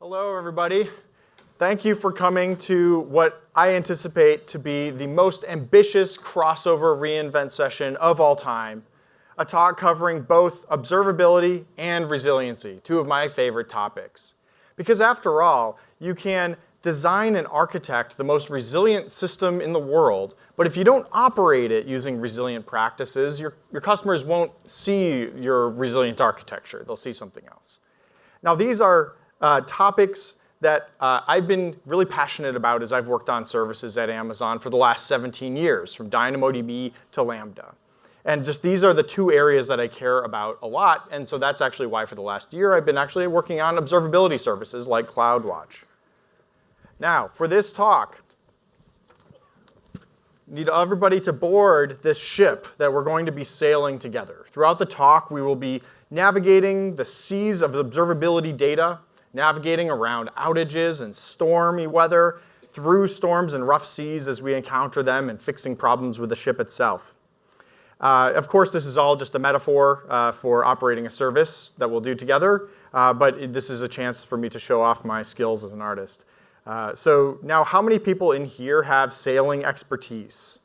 Hello, everybody. Thank you for coming to what I anticipate to be the most ambitious crossover reInvent session of all time, a talk covering both observability and resiliency, two of my favorite topics. Because after all, you can design and architect the most resilient system in the world, but if you don't operate it using resilient practices, your customers won't see your resilient architecture. They'll see something else. Now, these are topics that I've been really passionate about as I've worked on services at Amazon for the last 17 years, from DynamoDB to Lambda. And just these are the two areas that I care about a lot, and so that's actually why for the last year I've been actually working on observability services like CloudWatch. Now, for this talk, I need everybody to board this ship that we're going to be sailing together. Throughout the talk, we will be navigating the seas of observability data, navigating around outages and stormy weather, through storms and rough seas as we encounter them, and fixing problems with the ship itself. Of course, this is all just a metaphor for operating a service that we'll do together, but this is a chance for me to show off my skills as an artist. So now, how many people in here have sailing expertise?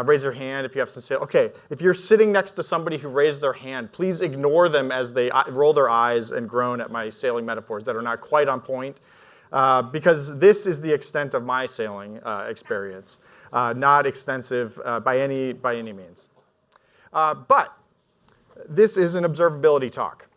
Raise your hand if you have some sailing. Okay, if you're sitting next to somebody who raised their hand, please ignore them as they roll their eyes and groan at my sailing metaphors that are not quite on point, because this is the extent of my sailing experience, not extensive by any means. But this is an observability talk.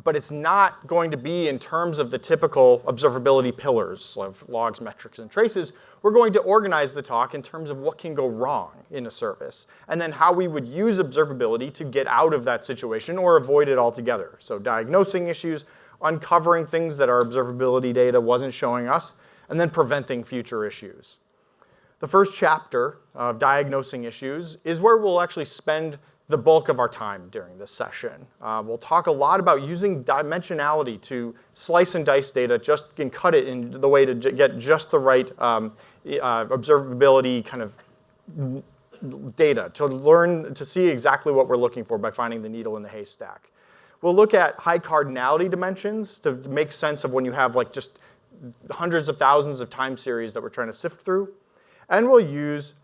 But it's not going to be in terms of the typical observability pillars of logs, metrics, and traces. We're going to organize the talk in terms of what can go wrong in a service, and then how we would use observability to get out of that situation or avoid it altogether. So diagnosing issues, uncovering things that our observability data wasn't showing us, and then preventing future issues. The first chapter of diagnosing issues is where we'll actually spend the bulk of our time during this session. We'll talk a lot about using dimensionality to slice and dice data and cut it in the way to get just the right observability kind of data, to learn to see exactly what we're looking for by finding the needle in the haystack. We'll look at high cardinality dimensions to make sense of when you have like just hundreds of thousands of time series that we're trying to sift through. And we'll use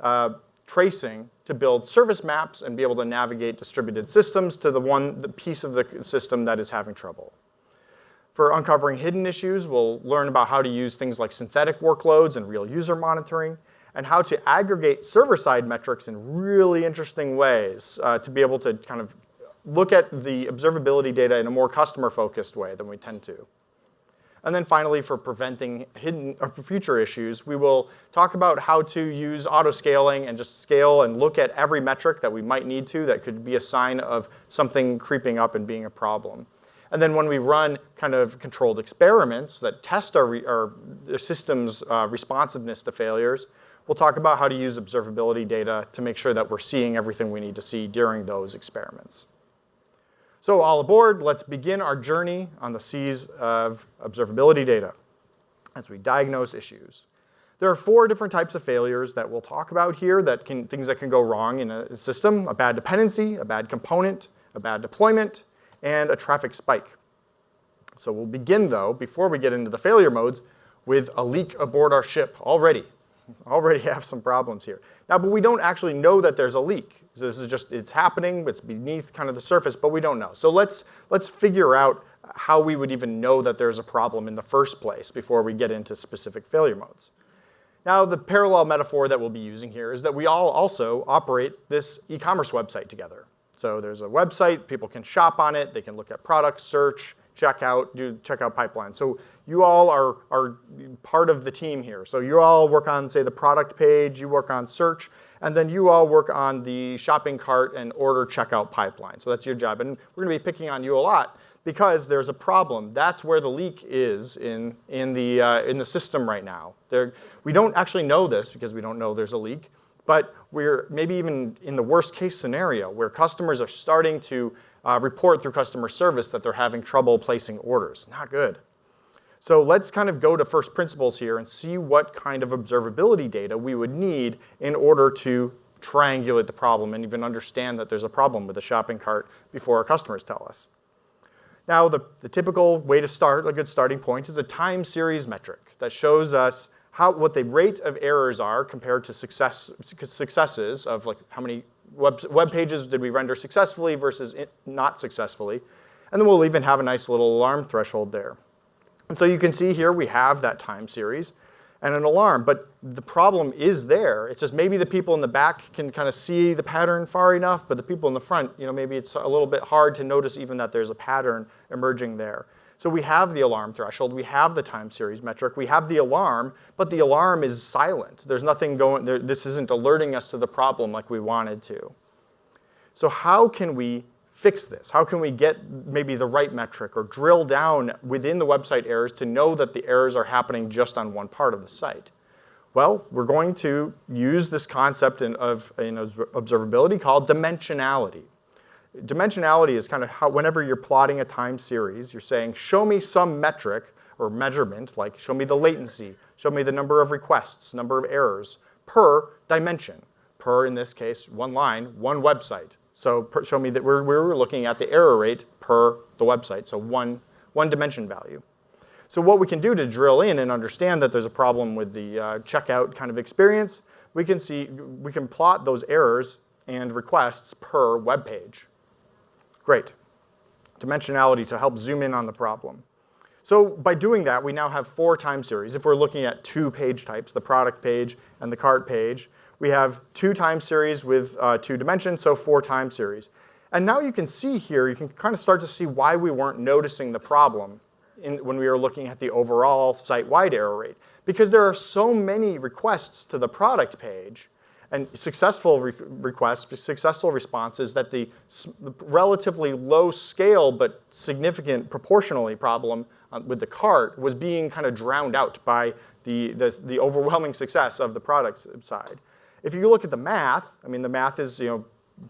tracing to build service maps and be able to navigate distributed systems to the piece of the system that is having trouble. For uncovering hidden issues, we'll learn about how to use things like synthetic workloads and real user monitoring, and how to aggregate server-side metrics in really interesting ways to be able to kind of look at the observability data in a more customer-focused way than we tend to. And then finally, for preventing hidden or for future issues, we will talk about how to use auto-scaling and just scale and look at every metric that we might need to that could be a sign of something creeping up and being a problem. And then when we run kind of controlled experiments that test our system's responsiveness to failures, we'll talk about how to use observability data to make sure that we're seeing everything we need to see during those experiments. So all aboard, let's begin our journey on the seas of observability data as we diagnose issues. There are 4 different types of failures that we'll talk about here, things that can go wrong in a system: a bad dependency, a bad component, a bad deployment, and a traffic spike. So we'll begin, though, before we get into the failure modes, with a leak aboard our ship already. Already have some problems here. Now, but we don't actually know that there's a leak. So this is just, it's happening, it's beneath kind of the surface, but we don't know. So let's figure out how we would even know that there's a problem in the first place before we get into specific failure modes. Now, the parallel metaphor that we'll be using here is that we all also operate this e-commerce website together. So there's a website, people can shop on it, they can look at products, search, checkout, do checkout pipeline. So you all are part of the team here. So you all work on, say, the product page, you work on search, and then you all work on the shopping cart and order checkout pipeline. So that's your job. And we're going to be picking on you a lot because there's a problem. That's where the leak is in the system right now. We don't actually know this because we don't know there's a leak, but we're maybe even in the worst case scenario where customers are starting to report through customer service that they're having trouble placing orders. Not good. So let's kind of go to first principles here and see what kind of observability data we would need in order to triangulate the problem and even understand that there's a problem with the shopping cart before our customers tell us. Now, the typical way to start, a good starting point, is a time series metric that shows us what the rate of errors are compared to successes of like how many web pages did we render successfully versus not successfully. And then we'll even have a nice little alarm threshold there. And so you can see here we have that time series and an alarm, but the problem is there. It's just maybe the people in the back can kind of see the pattern far enough, but the people in the front, maybe it's a little bit hard to notice even that there's a pattern emerging there. So we have the alarm threshold, we have the time series metric, we have the alarm, but the alarm is silent. There's nothing going there. This isn't alerting us to the problem like we wanted to. So how can we fix this? How can we get maybe the right metric or drill down within the website errors to know that the errors are happening just on one part of the site? Well, we're going to use this concept of observability called dimensionality. Dimensionality is kind of how whenever you're plotting a time series, you're saying, show me some metric or measurement, like show me the latency, show me the number of requests, number of errors per dimension. Per, in this case, one line, one website. So show me that we're looking at the error rate per the website, so one dimension value. So what we can do to drill in and understand that there's a problem with the checkout kind of experience, we can plot those errors and requests per web page. Great. Dimensionality to help zoom in on the problem. So by doing that, we now have 4 time series. If we're looking at 2 page types, the product page and the cart page, we have 2 time series with 2 dimensions, so 4 time series. And now you can see here, you can kind of start to see why we weren't noticing the problem when we were looking at the overall site-wide error rate. Because there are so many requests to the product page and successful requests, successful responses, that the relatively low scale but significant proportionally problem with the cart was being kind of drowned out by the overwhelming success of the product side. If you look at the math, I mean, the math is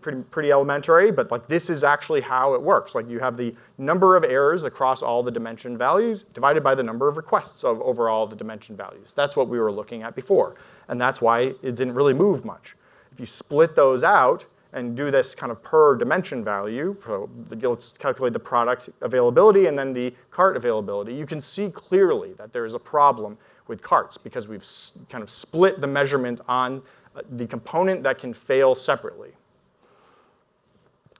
pretty elementary, but like this is actually how it works. Like you have the number of errors across all the dimension values divided by the number of requests of overall the dimension values. That's what we were looking at before, and that's why it didn't really move much. If you split those out and do this kind of per dimension value, so let's calculate the product availability and then the cart availability, you can see clearly that there is a problem with carts because we've kind of split the measurement on the component that can fail separately.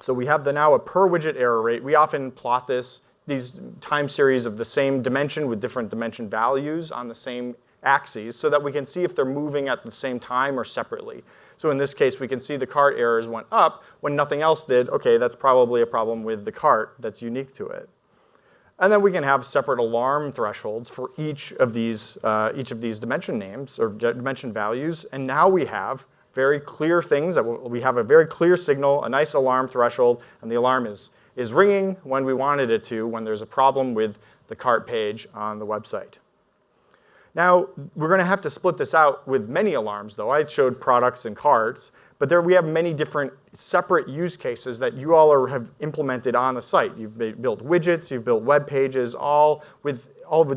So we have now a per widget error rate. We often plot these time series of the same dimension with different dimension values on the same axes so that we can see if they're moving at the same time or separately. So in this case, we can see the cart errors went up when nothing else did. Okay, that's probably a problem with the cart that's unique to it. And then we can have separate alarm thresholds for each of these dimension names or dimension values. And now we have very clear things that we have a very clear signal, a nice alarm threshold, and the alarm is ringing when we wanted it to when there's a problem with the cart page on the website. Now, we're going to have to split this out with many alarms, though. I showed products and carts, but there we have many different separate use cases that you all have implemented on the site. You've built widgets, you've built web pages, all with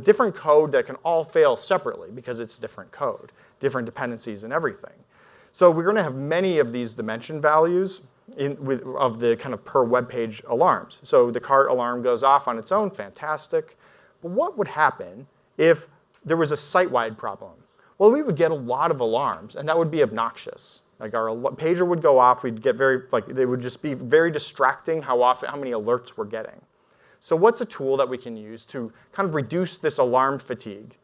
different code that can all fail separately because it's different code, different dependencies and everything. So we're going to have many of these dimension values of the kind of per web page alarms. So the cart alarm goes off on its own, fantastic. But what would happen if there was a site-wide problem? Well, we would get a lot of alarms, and that would be obnoxious. Like our pager would go off, we'd get they would just be very distracting how many alerts we're getting. So what's a tool that we can use to kind of reduce this alarm fatigue?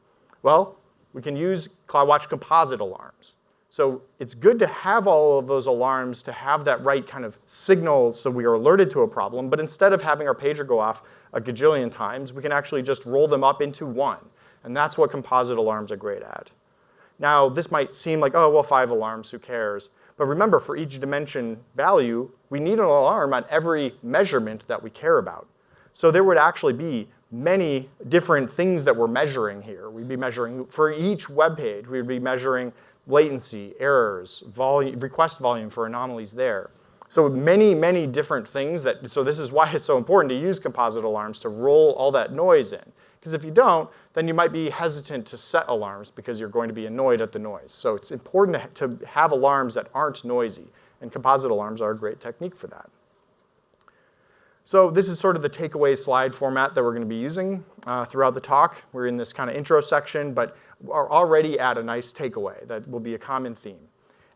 Well, we can use CloudWatch composite alarms. So it's good to have all of those alarms to have that right kind of signal so we are alerted to a problem, but instead of having our pager go off a gajillion times, we can actually just roll them up into one. And that's what composite alarms are great at. Now, this might seem like, oh, well, 5 alarms, who cares? But remember, for each dimension value, we need an alarm on every measurement that we care about. So there would actually be many different things that we're measuring here. We'd be measuring, for each web page, we'd be measuring latency, errors, volume, request volume for anomalies there. So many, many different things. So this is why it's so important to use composite alarms to roll all that noise in. Because if you don't, then you might be hesitant to set alarms because you're going to be annoyed at the noise. So it's important to have alarms that aren't noisy. And composite alarms are a great technique for that. So this is sort of the takeaway slide format that we're going to be using throughout the talk. We're in this kind of intro section, but are already at a nice takeaway that will be a common theme.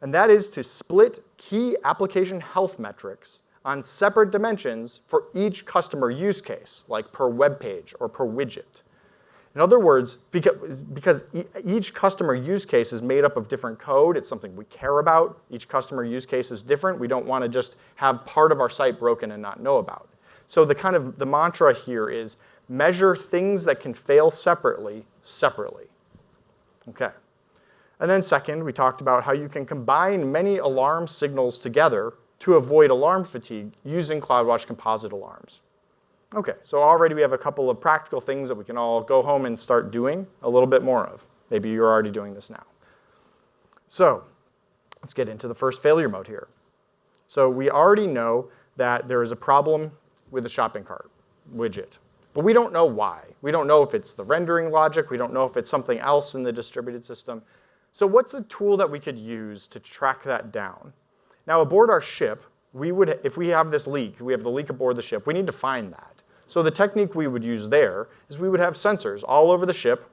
And that is to split key application health metrics on separate dimensions for each customer use case, like per web page or per widget. In other words, because each customer use case is made up of different code, it's something we care about. Each customer use case is different. We don't want to just have part of our site broken and not know about. So the mantra here is measure things that can fail separately. Okay. And then second, we talked about how you can combine many alarm signals together to avoid alarm fatigue using CloudWatch composite alarms. Okay, so already we have a couple of practical things that we can all go home and start doing a little bit more of. Maybe you're already doing this now. So let's get into the first failure mode here. So we already know that there is a problem with the shopping cart widget, but we don't know why. We don't know if it's the rendering logic. We don't know if it's something else in the distributed system. So what's a tool that we could use to track that down? Now aboard our ship, if we have this leak, we have the leak aboard the ship, we need to find that. So the technique we would use there is we would have sensors all over the ship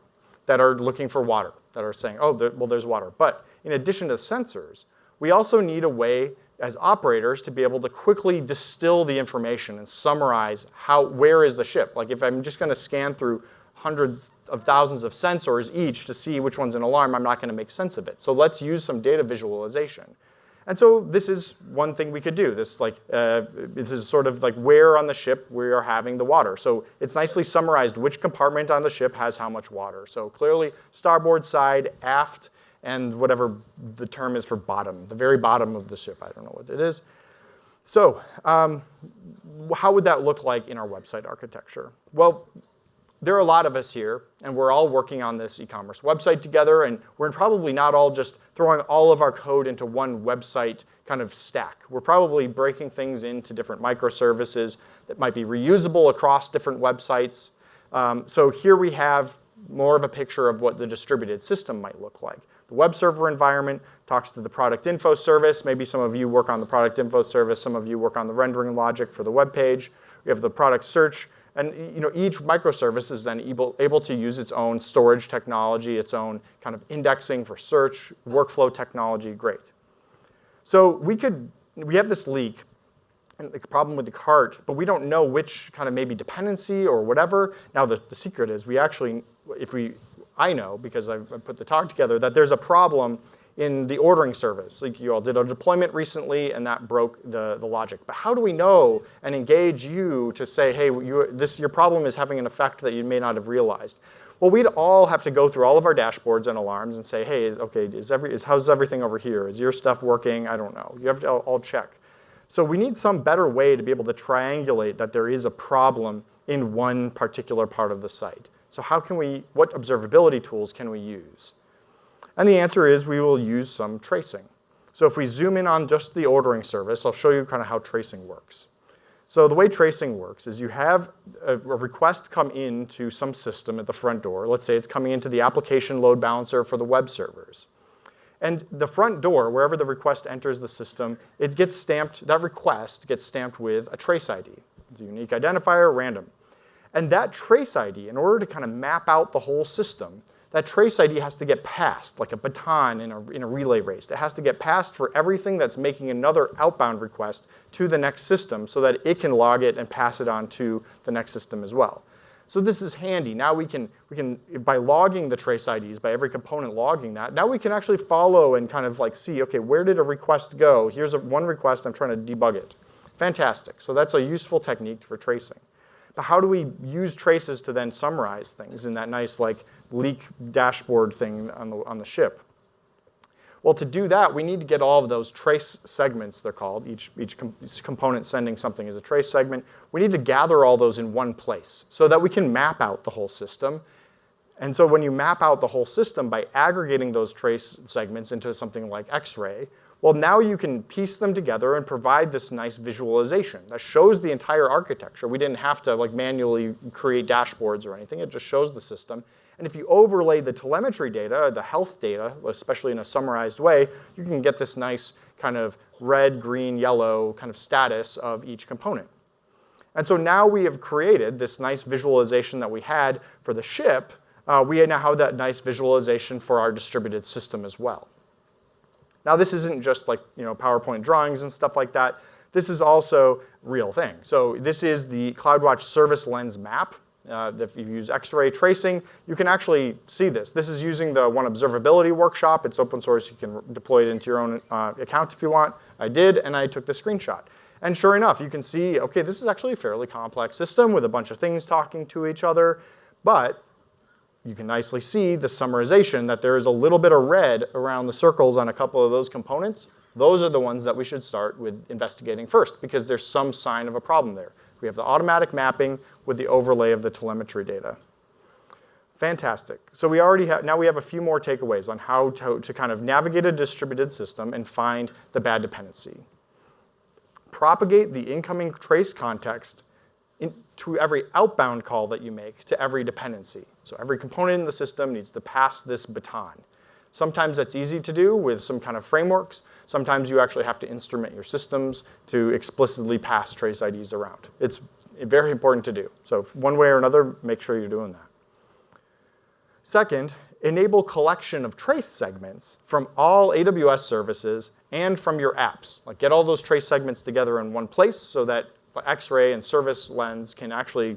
that are looking for water, that are saying, oh, well, there's water. But in addition to sensors, we also need a way as operators to be able to quickly distill the information and summarize where is the ship. Like if I'm just going to scan through hundreds of thousands of sensors each to see which one's an alarm, I'm not going to make sense of it. So let's use some data visualization. And so this is one thing we could do. This is sort of like where on the ship we are having the water. So it's nicely summarized which compartment on the ship has how much water. So clearly starboard side, aft, and whatever the term is for bottom, the very bottom of the ship. I don't know what it is. So how would that look like in our website architecture? Well, there are a lot of us here, and we're all working on this e-commerce website together, and we're probably not all just throwing all of our code into one website kind of stack. We're probably breaking things into different microservices that might be reusable across different websites. So here we have more of a picture of what the distributed system might look like. The web server environment talks to the product info service. Maybe some of you work on the product info service. Some of you work on the rendering logic for the web page. We have the product search. And each microservice is then able to use its own storage technology, its own kind of indexing for search, workflow technology, great. So we have this leak, and the problem with the cart, but we don't know which kind of maybe dependency or whatever. Now the secret is I know, because I put the talk together, that there's a problem in the ordering service. Like you all did a deployment recently, and that broke the logic. But how do we know and engage you to say, hey, your problem is having an effect that you may not have realized? Well, we'd all have to go through all of our dashboards and alarms and say, hey, okay, how's everything over here? Is your stuff working? I don't know. You have to all check. So we need some better way to be able to triangulate that there is a problem in one particular part of the site. So what observability tools can we use? And the answer is we will use some tracing. So if we zoom in on just the ordering service, I'll show you kind of how tracing works. So the way tracing works is you have a request come into some system at the front door. Let's say it's coming into the application load balancer for the web servers. And the front door, wherever the request enters the system, that request gets stamped with a trace ID. It's a unique identifier, random. And that trace ID, in order to kind of map out the whole system, that trace ID has to get passed, like a baton in a relay race. It has to get passed for everything that's making another outbound request to the next system so that it can log it and pass it on to the next system as well. So this is handy. Now we can by logging the trace IDs, by every component logging that, now we can actually follow and kind of like see, okay, where did a request go? Here's one request, I'm trying to debug it. Fantastic. So that's a useful technique for tracing. But how do we use traces to then summarize things in that nice like leak dashboard thing on the ship? Well, to do that, we need to get all of those trace segments, they're called. Each component sending something as a trace segment. We need to gather all those in one place so that we can map out the whole system. And so when you map out the whole system by aggregating those trace segments into something like X-ray, well, now you can piece them together and provide this nice visualization that shows the entire architecture. We didn't have to like manually create dashboards or anything. It just shows the system. And if you overlay the telemetry data, the health data, especially in a summarized way, you can get this nice kind of red, green, yellow kind of status of each component. And so now we have created this nice visualization that we had for the ship. We now have that nice visualization for our distributed system as well. Now this isn't just like PowerPoint drawings and stuff like that. This is also a real thing. So this is the CloudWatch Service Lens map. If you use X-ray tracing, you can actually see this. This is using the one observability workshop. It's open source. You can deploy it into your own account if you want. I did, and I took the screenshot. And sure enough, you can see, okay, this is actually a fairly complex system with a bunch of things talking to each other. But you can nicely see the summarization that there is a little bit of red around the circles on a couple of those components. Those are the ones that we should start with investigating first because there's some sign of a problem there. We have the automatic mapping with the overlay of the telemetry data. Fantastic. So we already have, now we have a few more takeaways on how to kind of navigate a distributed system and find the bad dependency. Propagate the incoming trace context to every outbound call that you make to every dependency. So every component in the system needs to pass this baton. Sometimes that's easy to do with some kind of frameworks. Sometimes you actually have to instrument your systems to explicitly pass trace IDs around. It's very important to do. So one way or another, make sure you're doing that. Second, enable collection of trace segments from all AWS services and from your apps. Like get all those trace segments together in one place so that X-ray and Service Lens can actually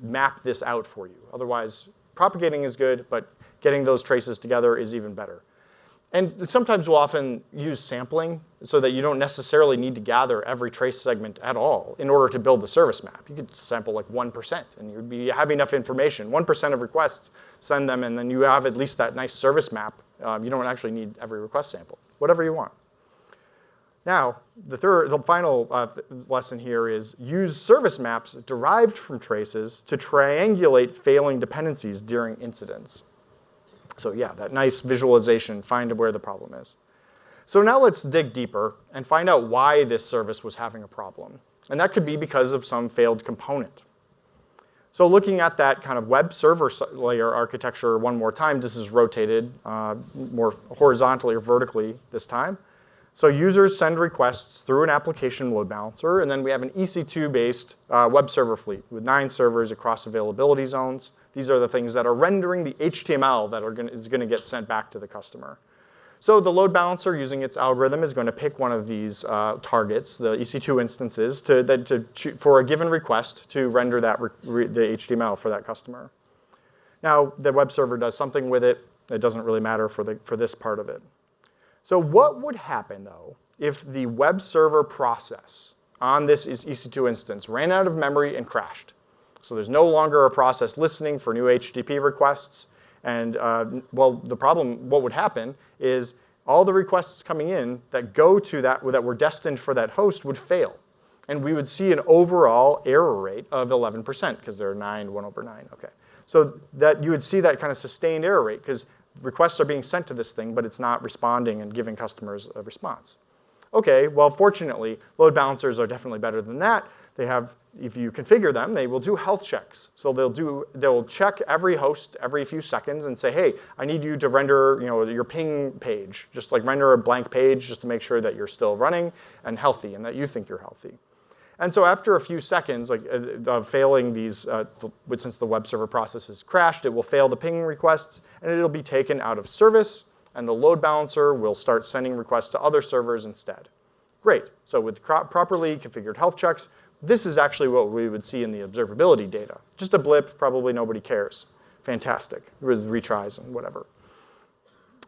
map this out for you. Otherwise, propagating is good, but getting those traces together is even better. And sometimes we'll often use sampling so that you don't necessarily need to gather every trace segment at all in order to build the service map. You could sample like 1% and you'd have enough information. 1% of requests, send them, and then you have at least that nice service map. You don't actually need every request sample, whatever you want. Now, the final lesson here is use service maps derived from traces to triangulate failing dependencies during incidents. So yeah, that nice visualization, find where the problem is. So now let's dig deeper and find out why this service was having a problem. And that could be because of some failed component. So looking at that kind of web server layer architecture one more time, this is rotated more horizontally or vertically this time. So users send requests through an application load balancer, and then we have an EC2-based web server fleet with 9 servers across availability zones. These are the things that are rendering the HTML that is going to get sent back to the customer. So the load balancer, using its algorithm, is going to pick one of these targets, the EC2 instances, for a given request to render that the HTML for that customer. Now, the web server does something with it. It doesn't really matter for this part of it. So what would happen, though, if the web server process on this EC2 instance ran out of memory and crashed? So there's no longer a process listening for new HTTP requests. And well, the problem, what would happen is all the requests coming in that go to that were destined for that host would fail. And we would see an overall error rate of 11% because there are 1/9. Okay. So that you would see that kind of sustained error rate because requests are being sent to this thing, but it's not responding and giving customers a response. Okay, well, fortunately, load balancers are definitely better than that. They have, if you configure them, they will do health checks. So they'll check every host every few seconds and say, hey, I need you to render your ping page. Just like render a blank page just to make sure that you're still running and healthy and that you think you're healthy. And so after a few seconds of failing these, since the web server process has crashed, it will fail the ping requests and it'll be taken out of service and the load balancer will start sending requests to other servers instead. Great, so with properly configured health checks, this is actually what we would see in the observability data. Just a blip, probably nobody cares. Fantastic, with retries and whatever.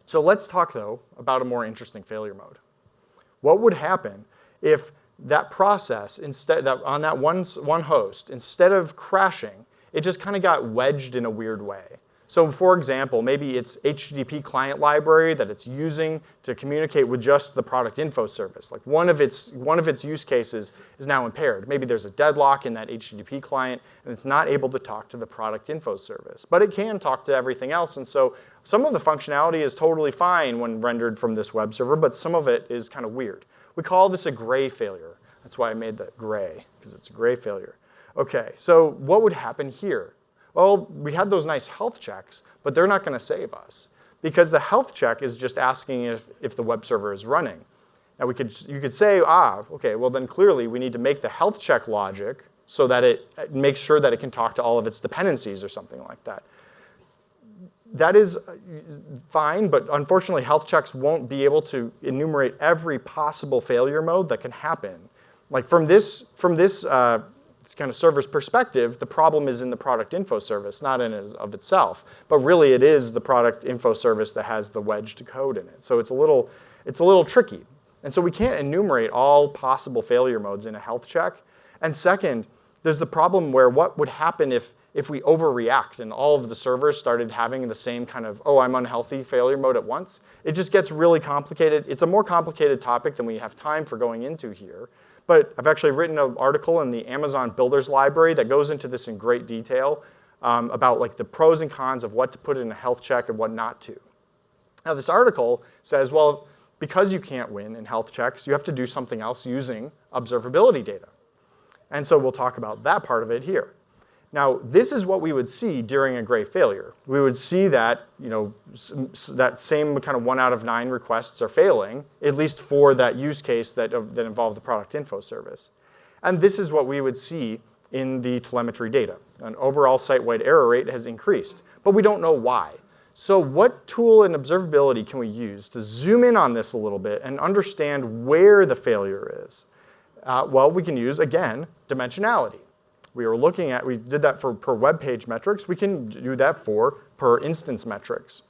So let's talk though about a more interesting failure mode. What would happen if that process, on that one host, instead of crashing, it just kind of got wedged in a weird way? So for example, maybe it's HTTP client library that it's using to communicate with just the product info service. Like one of its use cases is now impaired. Maybe there's a deadlock in that HTTP client and it's not able to talk to the product info service. But it can talk to everything else. And so some of the functionality is totally fine when rendered from this web server, but some of it is kind of weird. We call this a gray failure. That's why I made that gray, because it's a gray failure. Okay, so what would happen here? Well, we had those nice health checks, but they're not going to save us because the health check is just asking if the web server is running. Now you could say, okay, well then clearly we need to make the health check logic so that it makes sure that it can talk to all of its dependencies or something like that. That is fine, but unfortunately, health checks won't be able to enumerate every possible failure mode that can happen. Like from this kind of server's perspective, the problem is in the product info service, not in and of itself. But really, it is the product info service that has the wedged code in it. So it's a little tricky. And so we can't enumerate all possible failure modes in a health check. And second, there's the problem where what would happen if we overreact and all of the servers started having the same kind of, oh, I'm unhealthy failure mode at once. It just gets really complicated. It's a more complicated topic than we have time for going into here. But I've actually written an article in the Amazon Builders Library that goes into this in great detail about like the pros and cons of what to put in a health check and what not to. Now this article says, well, because you can't win in health checks, you have to do something else using observability data. And so we'll talk about that part of it here. Now, this is what we would see during a gray failure. We would see that, that same kind of 1 out of 9 requests are failing, at least for that use case that involved the product info service. And this is what we would see in the telemetry data. An overall site-wide error rate has increased, but we don't know why. So what tool in observability can we use to zoom in on this a little bit and understand where the failure is? Well, we can use, again, dimensionality. We did that for per web page metrics. We can do that for per instance metrics.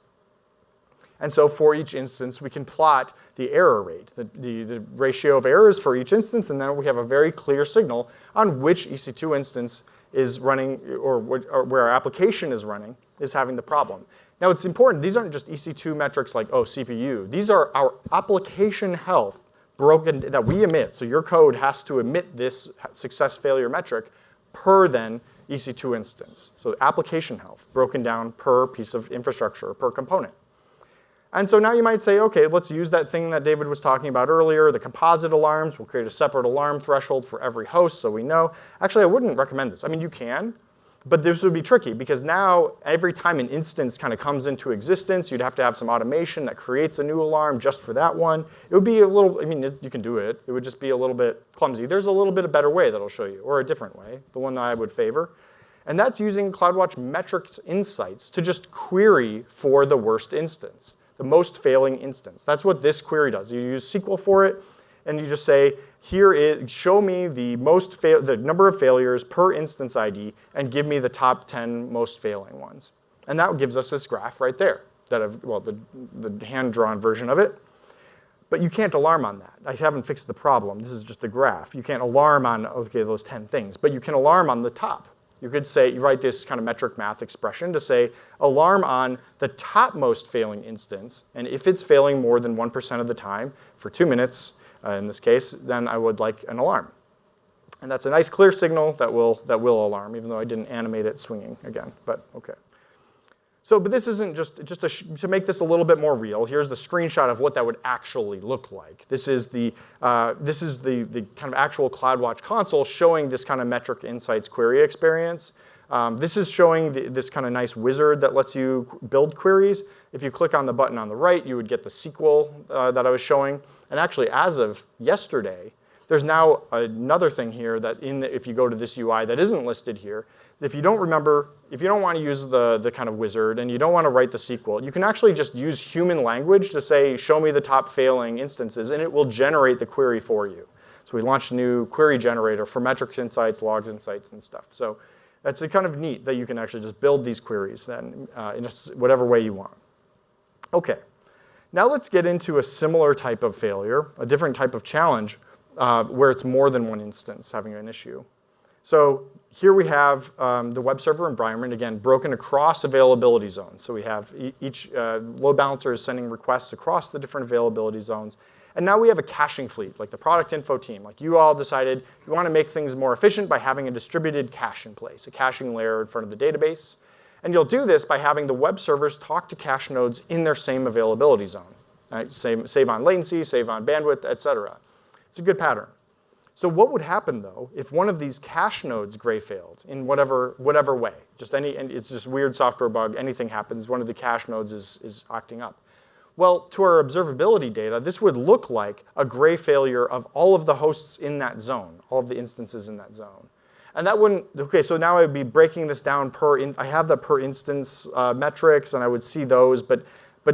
And so for each instance, we can plot the error rate, the ratio of errors for each instance, and then we have a very clear signal on which EC2 instance is running, or where our application is running, is having the problem. Now it's important, these aren't just EC2 metrics like, oh, CPU. These are our application health that we emit. So your code has to emit this success failure metric per then EC2 instance. So application health broken down per piece of infrastructure, per component. And so now you might say, okay, let's use that thing that David was talking about earlier, the composite alarms. We'll create a separate alarm threshold for every host so we know. Actually, I wouldn't recommend this. I mean, you can, but this would be tricky because now every time an instance kind of comes into existence, you'd have to have some automation that creates a new alarm just for that one. It would be a little, I mean, you can do it. It would just be a little bit clumsy. There's a little bit of better way that I'll show you, or a different way, the one that I would favor. And that's using CloudWatch metrics insights to just query for the worst instance, the most failing instance. That's what this query does. You use SQL for it, and you just say, show me the number of failures per instance ID, and give me the top 10 most failing ones. And that gives us this graph right there, the hand-drawn version of it. But you can't alarm on that. I haven't fixed the problem. This is just a graph. You can't alarm on, okay, those 10 things, but you can alarm on the top. You could say, you write this kind of metric math expression to say, alarm on the topmost failing instance, and if it's failing more than 1% of the time for 2 minutes, in this case, then I would like an alarm. And that's a nice clear signal that will alarm, even though I didn't animate it swinging again, but okay. So, but this isn't just to make this a little bit more real. Here's the screenshot of what that would actually look like. This is the kind of actual CloudWatch console showing this kind of metric insights query experience. This is showing this kind of nice wizard that lets you build queries. If you click on the button on the right, you would get the SQL that I was showing. And actually, as of yesterday, there's now another thing here that if you go to this UI that isn't listed here, if you don't want to use the kind of wizard and you don't want to write the SQL, you can actually just use human language to say, show me the top failing instances, and it will generate the query for you. So we launched a new query generator for metrics insights, logs insights, and stuff. So that's kind of neat that you can actually just build these queries then in whatever way you want. Okay, now let's get into a similar type of failure, a different type of challenge where it's more than one instance having an issue. So here we have the web server environment, again, broken across availability zones. So we have each load balancer is sending requests across the different availability zones. And now we have a caching fleet, like the product info team. Like you all decided you want to make things more efficient by having a distributed cache in place, a caching layer in front of the database. And you'll do this by having the web servers talk to cache nodes in their same availability zone. Right? Save on latency, save on bandwidth, et cetera. It's a good pattern. So what would happen, though, if one of these cache nodes gray failed in whatever way? And it's just weird software bug, anything happens, one of the cache nodes is acting up. Well, to our observability data, this would look like a gray failure of all of the hosts in that zone, all of the instances in that zone. And that wouldn't, okay, so now I would be breaking this down I have the per instance metrics, and I would see those, but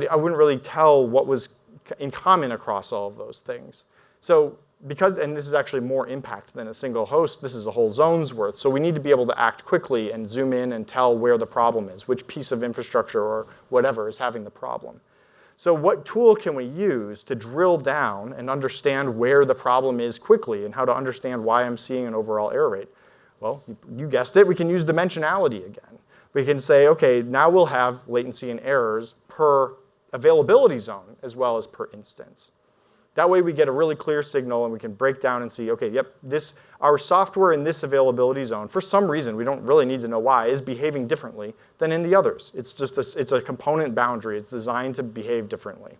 I wouldn't really tell what was in common across all of those things. So and this is actually more impact than a single host, this is a whole zone's worth, so we need to be able to act quickly and zoom in and tell where the problem is, which piece of infrastructure or whatever is having the problem. So what tool can we use to drill down and understand where the problem is quickly and how to understand why I'm seeing an overall error rate? Well, you guessed it, we can use dimensionality again. We can say, okay, now we'll have latency and errors per availability zone as well as per instance. That way we get a really clear signal and we can break down and see, okay, yep, our software in this availability zone, for some reason, we don't really need to know why, is behaving differently than in the others. It's just it's a component boundary. It's designed to behave differently.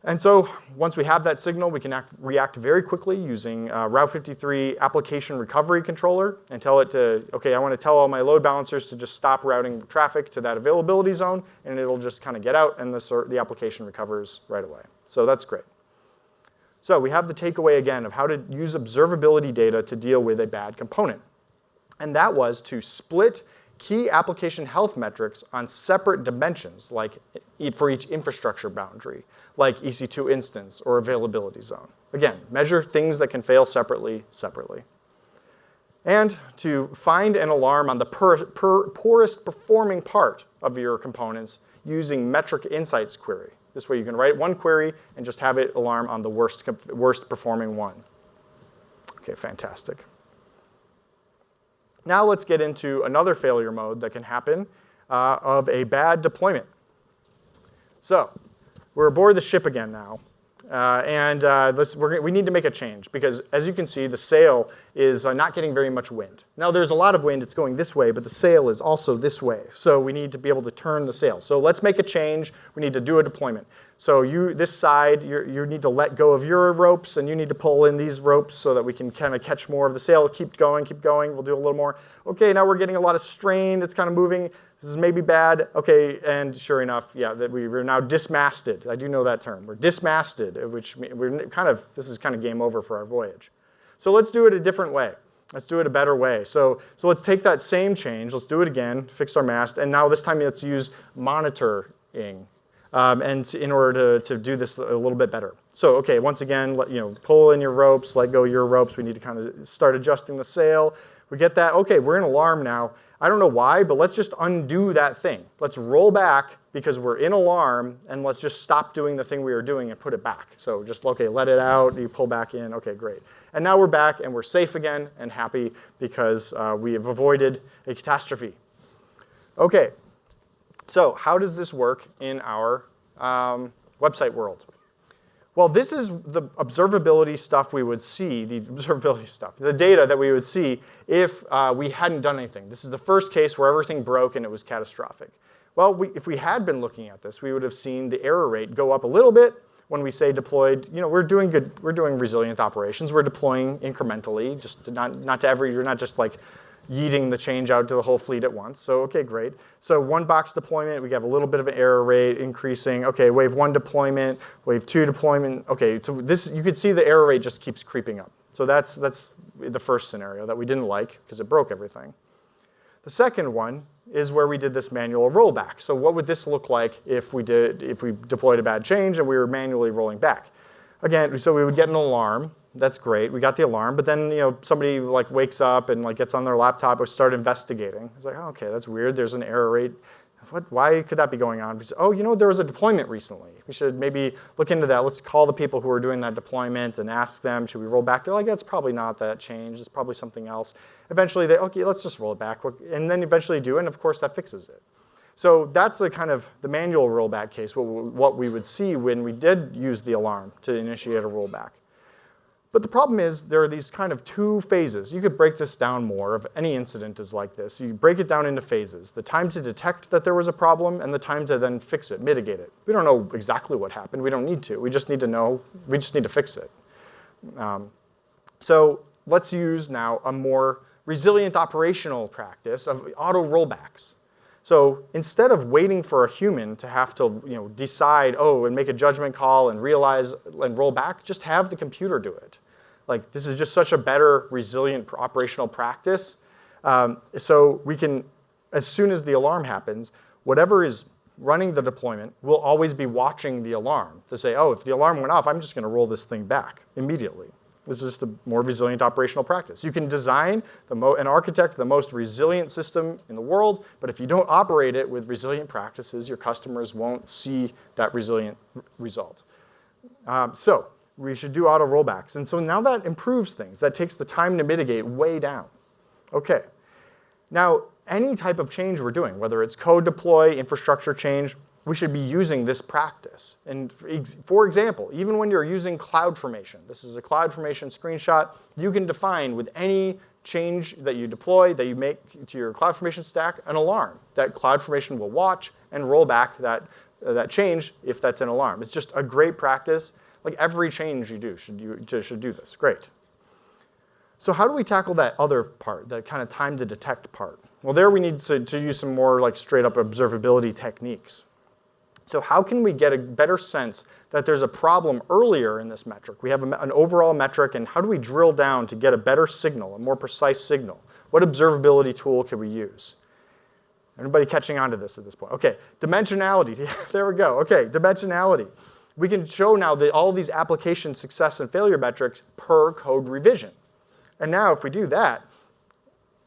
And so once we have that signal, we can react very quickly using Route 53 application recovery controller and tell it to, okay, I want to tell all my load balancers to just stop routing traffic to that availability zone, and it'll just kind of get out, and the application recovers right away. So that's great. So we have the takeaway again of how to use observability data to deal with a bad component. And that was to split key application health metrics on separate dimensions, like for each infrastructure boundary, like EC2 instance or availability zone. Again, measure things that can fail separately. And to find an alarm on the poorest performing part of your components using metric insights query. This way you can write one query and just have it alarm on the worst performing one. Okay, fantastic. Now let's get into another failure mode that can happen of a bad deployment. So we're aboard the ship again now. We need to make a change because, as you can see, the sail is not getting very much wind. Now, there's a lot of wind. It's going this way, but the sail is also this way. So we need to be able to turn the sail. So let's make a change. We need to do a deployment. So this side, you need to let go of your ropes, and you need to pull in these ropes so that we can kind of catch more of the sail. Keep going. We'll do a little more. Okay, now we're getting a lot of strain. It's kind of moving. This is maybe bad. Okay, and sure enough, yeah, that we're now dismasted. I do know that term. We're dismasted, which this is kind of game over for our voyage. So let's do it a different way. Let's do it a better way. So let's take that same change. Let's do it again. Fix our mast, and now this time let's use monitoring, and in order to do this a little bit better. So okay, once again, pull in your ropes, let go of your ropes. We need to kind of start adjusting the sail. We get that. Okay, we're in alarm now. I don't know why, but let's just undo that thing. Let's roll back because we're in alarm, and let's just stop doing the thing we were doing and put it back. So just, okay, let it out, you pull back in, okay, great. And now we're back and we're safe again and happy because we have avoided a catastrophe. Okay, so how does this work in our website world? Well, this is the observability stuff we would see, the data that we would see if we hadn't done anything. This is the first case where everything broke and it was catastrophic. Well, if we had been looking at this, we would have seen the error rate go up a little bit when we say deployed. We're doing good, we're doing resilient operations. We're deploying incrementally, just not to every, you're not just like yeeting the change out to the whole fleet at once. So, okay, great. So one box deployment, we have a little bit of an error rate increasing. Okay, wave 1 deployment, wave 2 deployment. Okay, so this, you could see the error rate just keeps creeping up. So that's the first scenario that we didn't like because it broke everything. The second one is where we did this manual rollback. So what would this look like if we deployed a bad change and we were manually rolling back? Again, so we would get an alarm. That's great. We got the alarm, but then somebody wakes up and gets on their laptop or start investigating. It's like, oh, okay, that's weird. There's an error rate. Why could that be going on? Oh, there was a deployment recently. We should maybe look into that. Let's call the people who are doing that deployment and ask them, should we roll back? They're like, that's probably not that change. It's probably something else. Eventually, okay, let's just roll it back. And then eventually do, and of course, that fixes it. So that's the kind of the manual rollback case, what we would see when we did use the alarm to initiate a rollback. But the problem is there are these kind of two phases. You could break this down more if any incident is like this. You break it down into phases. The time to detect that there was a problem and the time to then fix it, mitigate it. We don't know exactly what happened. We don't need to. We just need to know. We just need to fix it. So let's use now a more resilient operational practice of auto rollbacks. So instead of waiting for a human to have to decide, and make a judgment call and realize and roll back, just have the computer do it. Like, this is just such a better, resilient operational practice. So we can, as soon as the alarm happens, whatever is running the deployment will always be watching the alarm to say, oh, if the alarm went off, I'm just going to roll this thing back immediately. This is just a more resilient operational practice. You can design and architect the most resilient system in the world, but if you don't operate it with resilient practices, your customers won't see that resilient result. So we should do auto rollbacks. And so now that improves things. That takes the time to mitigate way down. Okay. Now, any type of change we're doing, whether it's code deploy, infrastructure change, we should be using this practice. And for example, even when you're using CloudFormation, this is a CloudFormation screenshot, you can define with any change that you deploy, that you make to your CloudFormation stack, an alarm that CloudFormation will watch and roll back that change if that's an alarm. It's just a great practice. Like every change you do should do this. Great. So how do we tackle that other part, that kind of time to detect part? Well, there we need to use some more like straight up observability techniques. So how can we get a better sense that there's a problem earlier in this metric? We have an overall metric, and how do we drill down to get a better signal, a more precise signal? What observability tool can we use? Everybody catching on to this at this point? Okay, dimensionality. Yeah, there we go. Okay, dimensionality. We can show now that all these application success and failure metrics per code revision. And now if we do that,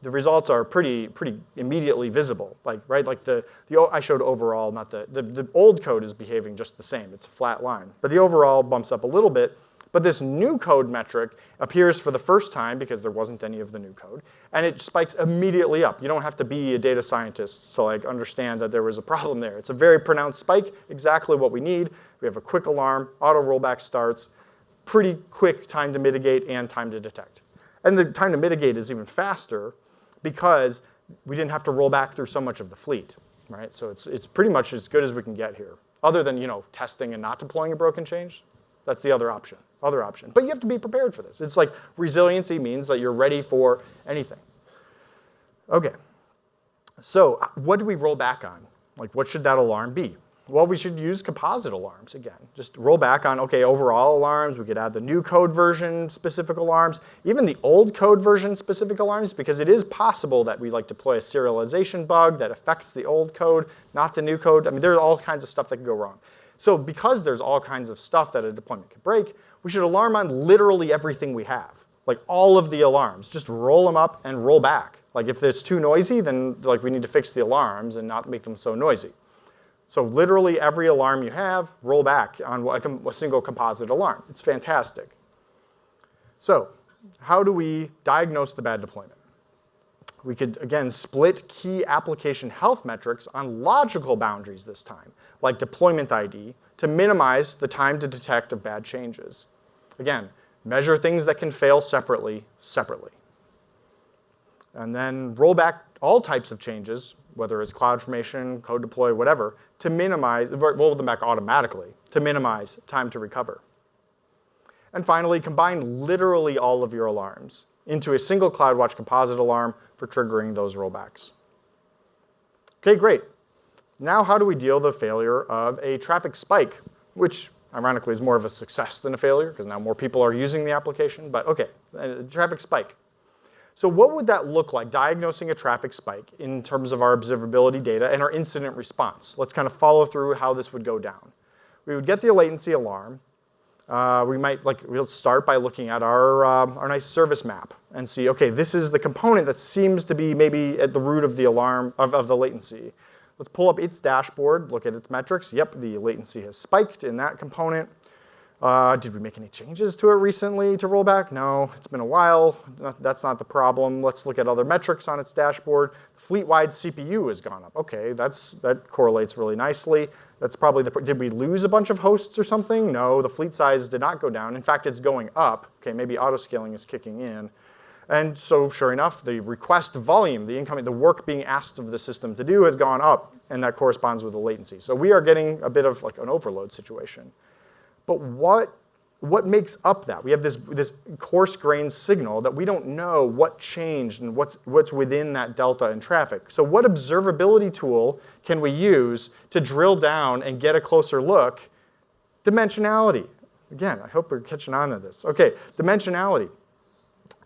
the results are pretty immediately visible. Like, right, like I showed overall, not the old code is behaving just the same. It's a flat line. But the overall bumps up a little bit. But this new code metric appears for the first time because there wasn't any of the new code. And it spikes immediately up. You don't have to be a data scientist to like understand that there was a problem there. It's a very pronounced spike, exactly what we need. We have a quick alarm, auto rollback starts, pretty quick time to mitigate and time to detect. And the time to mitigate is even faster because we didn't have to roll back through so much of the fleet, right? So it's pretty much as good as we can get here. Other than testing and not deploying a broken change, that's the other option. But you have to be prepared for this. It's like resiliency means that you're ready for anything. Okay, so what do we roll back on? Like, what should that alarm be? Well, we should use composite alarms again. Just roll back on, okay, overall alarms. We could add the new code version specific alarms, even the old code version specific alarms, because it is possible that we like deploy a serialization bug that affects the old code, not the new code. I mean, there's all kinds of stuff that can go wrong. So because there's all kinds of stuff that a deployment could break, we should alarm on literally everything we have. Like all of the alarms, just roll them up and roll back. Like if it's too noisy, then like we need to fix the alarms and not make them so noisy. So literally every alarm you have, roll back on a single composite alarm. It's fantastic. So how do we diagnose the bad deployment? We could, again, split key application health metrics on logical boundaries this time, like deployment ID, to minimize the time to detect of bad changes. Again, measure things that can fail separately. And then roll back all types of changes, whether it's CloudFormation, code deploy, whatever, to minimize, roll them back automatically to minimize time to recover. And finally, combine literally all of your alarms into a single CloudWatch composite alarm for triggering those rollbacks. Okay, great. Now how do we deal with the failure of a traffic spike, which ironically is more of a success than a failure because now more people are using the application, but okay, traffic spike. So what would that look like, diagnosing a traffic spike in terms of our observability data and our incident response? Let's kind of follow through how this would go down. We would get the latency alarm. We'll start by looking at our nice service map and see, okay, this is the component that seems to be maybe at the root of the alarm, of the latency. Let's pull up its dashboard, look at its metrics. Yep, the latency has spiked in that component. Did we make any changes to it recently to roll back? No, it's been a while. That's not the problem. Let's look at other metrics on its dashboard. Fleet-wide CPU has gone up. Okay, that correlates really nicely. That's probably did we lose a bunch of hosts or something? No, the fleet size did not go down. In fact, it's going up. Okay, maybe auto-scaling is kicking in. And so sure enough, the request volume, the work being asked of the system to do has gone up, and that corresponds with the latency. So we are getting a bit of like an overload situation. But what makes up that? We have this coarse-grained signal that we don't know what changed and what's within that delta in traffic. So what observability tool can we use to drill down and get a closer look? Dimensionality. Again, I hope we're catching on to this. Okay, dimensionality.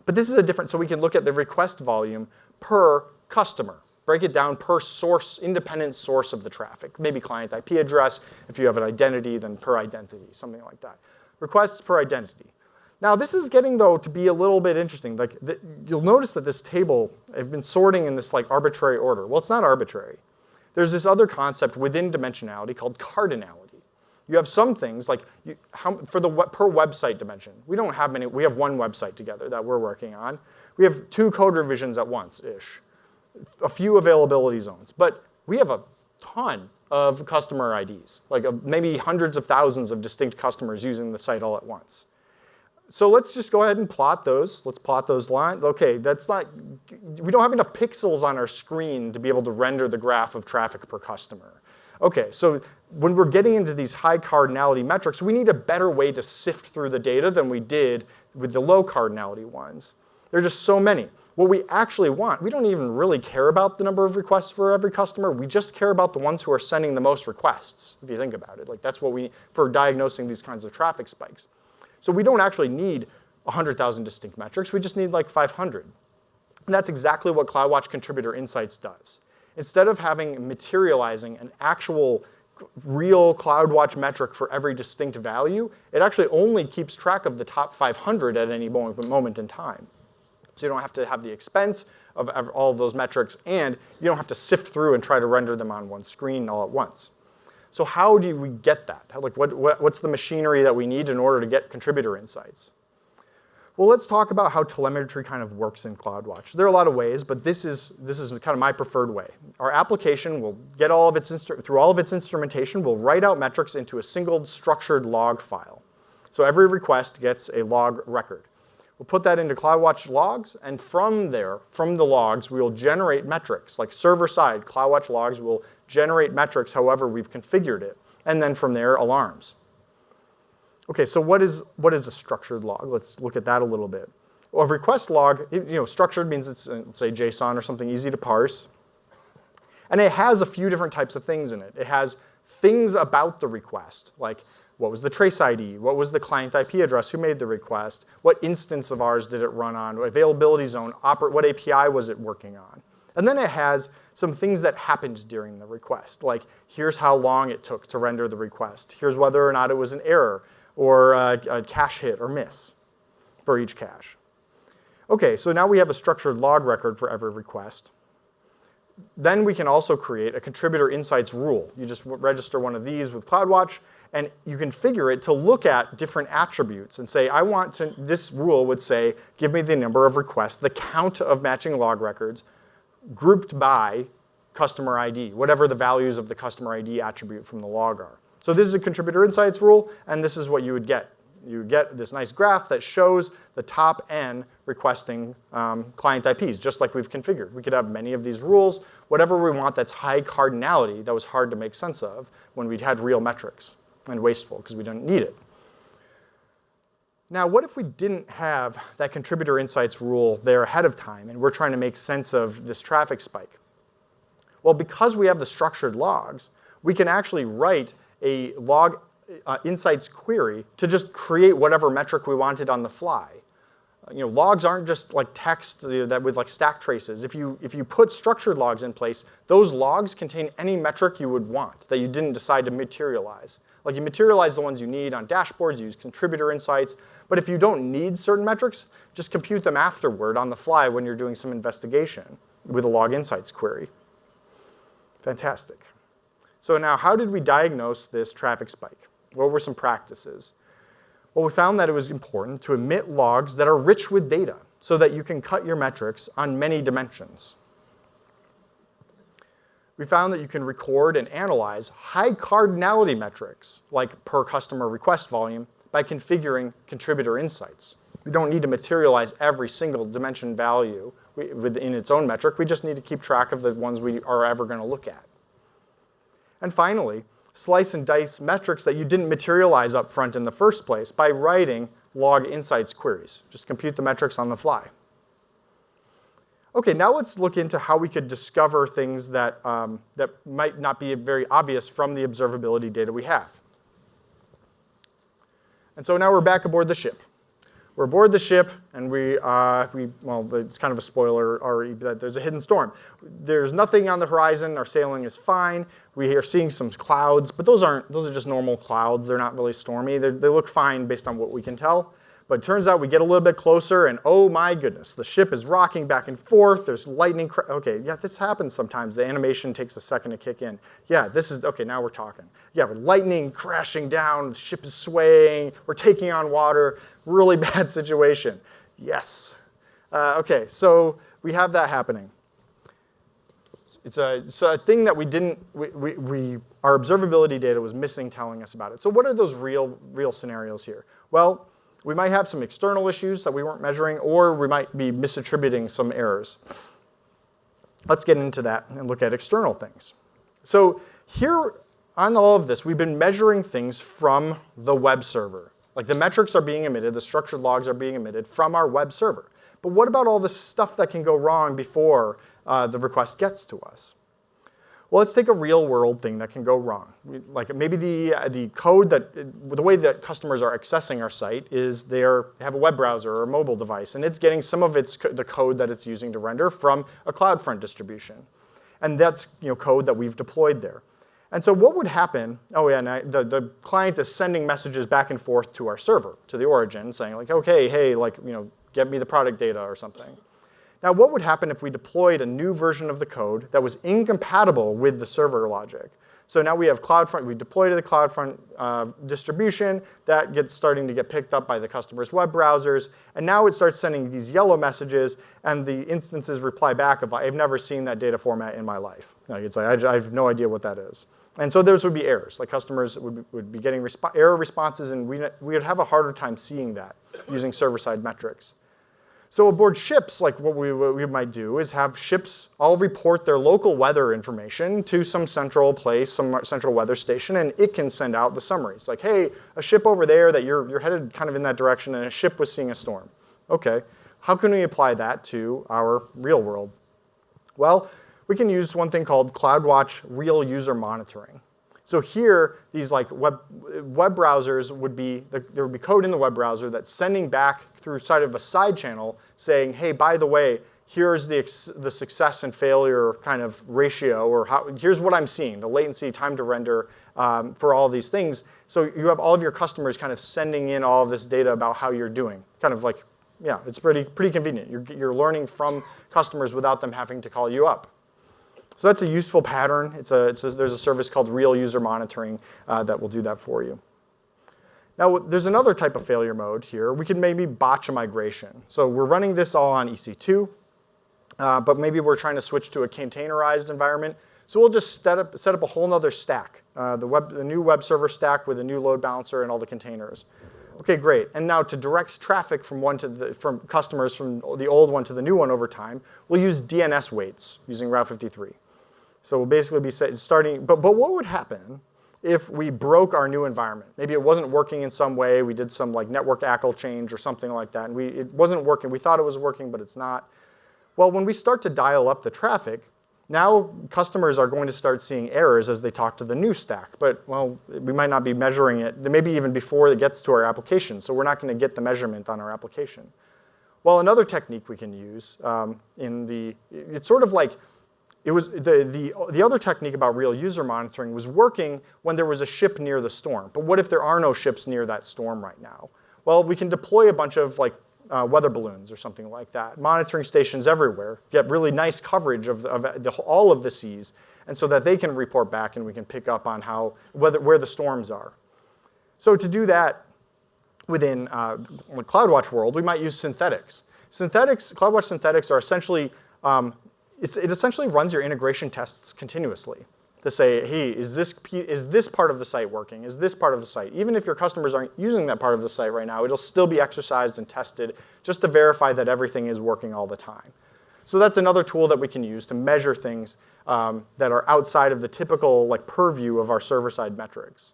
But this is a different, so we can look at the request volume per customer. Break it down per source, independent source of the traffic. Maybe client IP address. If you have an identity, then per identity, something like that. Requests per identity. Now, this is getting, though, to be a little bit interesting. Like, you'll notice that this table, I've been sorting in this like arbitrary order. Well, it's not arbitrary. There's this other concept within dimensionality called cardinality. You have some things like for the per website dimension. We don't have many. We have one website together that we're working on. We have 2 code revisions at once-ish, a few availability zones, but we have a ton of customer IDs, like maybe hundreds of thousands of distinct customers using the site all at once. So let's just go ahead and plot those. Let's plot those lines. Okay, we don't have enough pixels on our screen to be able to render the graph of traffic per customer. Okay, so when we're getting into these high cardinality metrics, we need a better way to sift through the data than we did with the low cardinality ones. There are just so many. What we actually want, we don't even really care about the number of requests for every customer. We just care about the ones who are sending the most requests, if you think about it. Like that's what we need for diagnosing these kinds of traffic spikes. So we don't actually need 100,000 distinct metrics. We just need like 500. And that's exactly what CloudWatch Contributor Insights does. Instead of materializing an actual real CloudWatch metric for every distinct value, it actually only keeps track of the top 500 at any moment in time. So you don't have to have the expense of all of those metrics, and you don't have to sift through and try to render them on one screen all at once. So how do we get that? Like what's the machinery that we need in order to get contributor insights? Well, let's talk about how telemetry kind of works in CloudWatch. There are a lot of ways, but this is kind of my preferred way. Our application will get all of its through all of its instrumentation, will write out metrics into a single structured log file. So every request gets a log record. We'll put that into CloudWatch logs, and from there, from the logs, we will generate metrics. Like server-side, CloudWatch logs will generate metrics however we've configured it, and then from there, alarms. Okay, so what is a structured log? Let's look at that a little bit. Well, a request log, structured means it's, say, JSON or something easy to parse. And it has a few different types of things in it. It has things about the request, like what was the trace ID? What was the client IP address? Who made the request? What instance of ours did it run on? What availability zone? What API was it working on? And then it has some things that happened during the request, like here's how long it took to render the request. Here's whether or not it was an error or a cache hit or miss for each cache. Okay, so now we have a structured log record for every request. Then we can also create a contributor insights rule. You just register one of these with CloudWatch, and you configure it to look at different attributes and say, this rule would say, give me the number of requests, the count of matching log records, grouped by customer ID, whatever the values of the customer ID attribute from the log are. So this is a contributor insights rule, and this is what you would get. You get this nice graph that shows the top N requesting client IPs, just like we've configured. We could have many of these rules, whatever we want that's high cardinality that was hard to make sense of when we'd had real metrics, and wasteful because we didn't need it. Now, what if we didn't have that contributor insights rule there ahead of time, and we're trying to make sense of this traffic spike? Well, because we have the structured logs, we can actually write a log insights query to just create whatever metric we wanted on the fly. Logs aren't just like text that with like stack traces. If you put structured logs in place, those logs contain any metric you would want that you didn't decide to materialize. Like you materialize the ones you need on dashboards, you use contributor insights, but if you don't need certain metrics, just compute them afterward on the fly when you're doing some investigation with a log insights query. Fantastic. So now, how did we diagnose this traffic spike? What were some practices? Well, we found that it was important to emit logs that are rich with data so that you can cut your metrics on many dimensions. We found that you can record and analyze high cardinality metrics, like per customer request volume, by configuring contributor insights. We don't need to materialize every single dimension value within its own metric. We just need to keep track of the ones we are ever going to look at. And finally, slice and dice metrics that you didn't materialize up front in the first place by writing log insights queries. Just compute the metrics on the fly. Okay, now let's look into how we could discover things that might not be very obvious from the observability data we have. And so now we're back aboard the ship. We're aboard the ship, and well, it's kind of a spoiler already that there's a hidden storm. There's nothing on the horizon. Our sailing is fine. We are seeing some clouds, but those are just normal clouds. They're not really stormy. They look fine based on what we can tell. But it turns out we get a little bit closer, and oh my goodness, the ship is rocking back and forth. There's lightning. Okay, yeah, this happens sometimes. The animation takes a second to kick in. Yeah, this is, okay, now we're talking. Yeah, with lightning crashing down, the ship is swaying, we're taking on water, really bad situation. Yes. Okay, so we have that happening. It's a thing that we didn't, our observability data was missing telling us about it. So what are those real scenarios here? Well, we might have some external issues that we weren't measuring, or we might be misattributing some errors. Let's get into that and look at external things. So here on all of this, we've been measuring things from the web server. Like the metrics are being emitted, the structured logs are being emitted from our web server. But what about all the stuff that can go wrong before the request gets to us? Well, let's take a real world thing that can go wrong. Like maybe the code the way that customers are accessing our site is they have a web browser or a mobile device, and it's getting some of the code that it's using to render from a CloudFront distribution. And that's code that we've deployed there. And so what would happen, the client is sending messages back and forth to our server, to the origin, saying like, okay, hey, get me the product data or something. Now, what would happen if we deployed a new version of the code that was incompatible with the server logic? So now we have CloudFront, we deployed the CloudFront distribution, that starting to get picked up by the customer's web browsers, and now it starts sending these yellow messages, and the instances reply back of, I've never seen that data format in my life. Like it's like, I have no idea what that is. And so those would be errors. Like customers would be getting error responses, and we would have a harder time seeing that using server-side metrics. So aboard ships, like what we might do is have ships all report their local weather information to some central place, some central weather station, and it can send out the summaries. Like, hey, a ship over there that you're headed kind of in that direction, and a ship was seeing a storm. Okay, how can we apply that to our real world? Well, we can use one thing called CloudWatch Real User Monitoring. So here, these like web browsers there would be code in the web browser that's sending back through side of a side channel saying, hey, by the way, here's the success and failure kind of ratio, or here's what I'm seeing, the latency, time to render for all these things. So you have all of your customers kind of sending in all of this data about how you're doing. Kind of like, yeah, it's pretty convenient. You're learning from customers without them having to call you up. So that's a useful pattern. There's a service called Real User Monitoring that will do that for you. Now, there's another type of failure mode here. We can maybe botch a migration. So we're running this all on EC2, but maybe we're trying to switch to a containerized environment. So we'll just set up a whole nother stack, the new web server stack with a new load balancer and all the containers. Okay, great. And now to direct traffic from customers from the old one to the new one over time, we'll use DNS weights using Route 53. So we'll basically be starting, but what would happen if we broke our new environment? Maybe it wasn't working in some way. We did some like network ACL change or something like that, and it wasn't working. We thought it was working, but it's not. Well, when we start to dial up the traffic, now customers are going to start seeing errors as they talk to the new stack. But, well, we might not be measuring it, maybe even before it gets to our application, so we're not going to get the measurement on our application. Well, another technique we can use it's sort of like, it was the other technique about real user monitoring was working when there was a ship near the storm. But what if there are no ships near that storm right now? Well, we can deploy a bunch of like weather balloons or something like that, monitoring stations everywhere, get really nice coverage of all of the seas, and so that they can report back and we can pick up on where the storms are. So to do that within the CloudWatch world, we might use synthetics. CloudWatch synthetics are essentially it essentially runs your integration tests continuously to say, hey, is this part of the site working? Is this part of the site? Even if your customers aren't using that part of the site right now, it'll still be exercised and tested just to verify that everything is working all the time. So that's another tool that we can use to measure things that are outside of the typical like purview of our server-side metrics.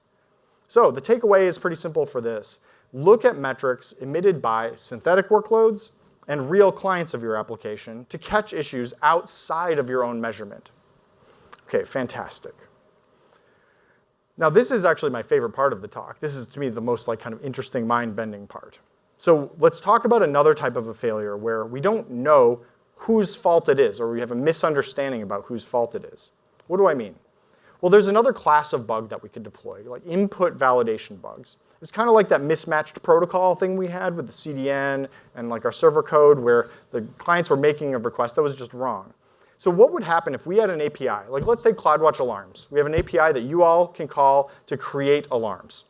So the takeaway is pretty simple for this. Look at metrics emitted by synthetic workloads and real clients of your application to catch issues outside of your own measurement. Okay, fantastic. Now, this is actually my favorite part of the talk. This is, to me, the most kind of interesting, mind-bending part. So let's talk about another type of a failure where we don't know whose fault it is, or we have a misunderstanding about whose fault it is. What do I mean? Well, there's another class of bug that we could deploy, like input validation bugs. It's kind of like that mismatched protocol thing we had with the CDN and like our server code where the clients were making a request that was just wrong. So what would happen if we had an API? Like let's take CloudWatch Alarms. We have an API that you all can call to create alarms.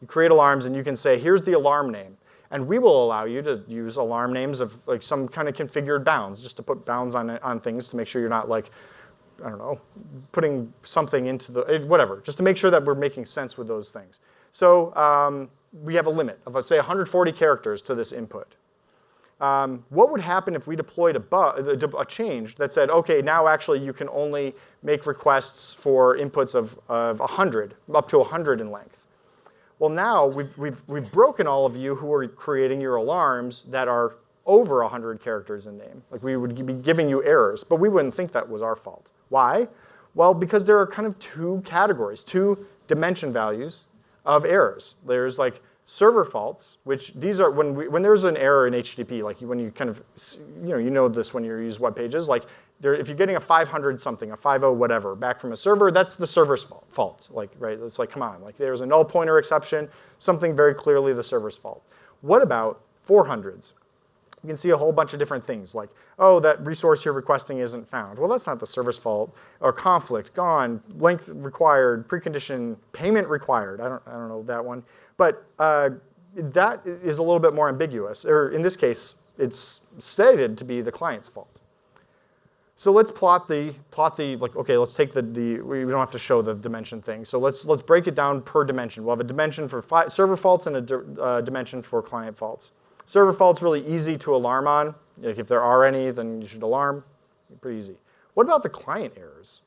You create alarms and you can say, here's the alarm name. And we will allow you to use alarm names of like some kind of configured bounds, just to put bounds on things to make sure you're not like, I don't know, putting something into the, whatever, just to make sure that we're making sense with those things. So we have a limit of, let's say, 140 characters to this input. What would happen if we deployed a change that said, okay, now actually you can only make requests for inputs of 100, up to 100 in length? Well, now we've broken all of you who are creating your alarms that are over 100 characters in name. Like we would be giving you errors, but we wouldn't think that was our fault. Why? Well, because there are kind of two categories, two dimension values of errors. There's like server faults, which these are when there's an error in HTTP, like when you kind of, you know this when you use web pages, like if you're getting a 500 something, a 50 whatever back from a server, that's the server's fault. Like, right? It's like, come on, like there's a null pointer exception, something very clearly the server's fault. What about 400s? You can see a whole bunch of different things like, oh, that resource you're requesting isn't found. Well, that's not the server's fault. Or conflict, gone, length required, precondition, payment required. I don't know that one. But that is a little bit more ambiguous. Or in this case, it's stated to be the client's fault. So let's plot the like, okay, let's take we don't have to show the dimension thing. So let's break it down per dimension. We'll have a dimension for server faults and a dimension for client faults. Server faults really easy to alarm on. Like if there are any, then you should alarm. Pretty easy. What about the client errors?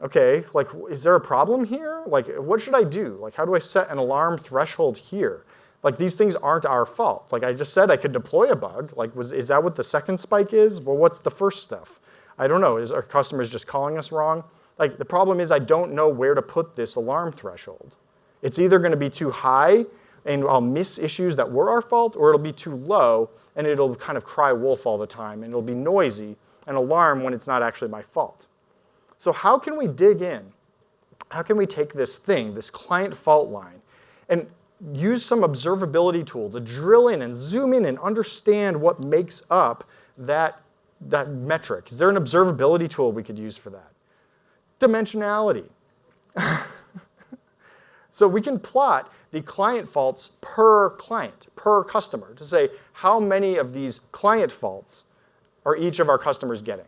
Okay, like is there a problem here? Like what should I do? Like how do I set an alarm threshold here? Like these things aren't our fault. Like I just said I could deploy a bug. Like is that what the second spike is? Well, what's the first stuff? I don't know. Is our customers just calling us wrong? Like the problem is I don't know where to put this alarm threshold. It's either going to be too high and I'll miss issues that were our fault, or it'll be too low and it'll kind of cry wolf all the time and it'll be noisy and alarm when it's not actually my fault. So how can we dig in? How can we take this thing, this client fault line, and use some observability tool to drill in and zoom in and understand what makes up that metric? Is there an observability tool we could use for that? Dimensionality. So we can plot the client faults per client, per customer, to say how many of these client faults are each of our customers getting.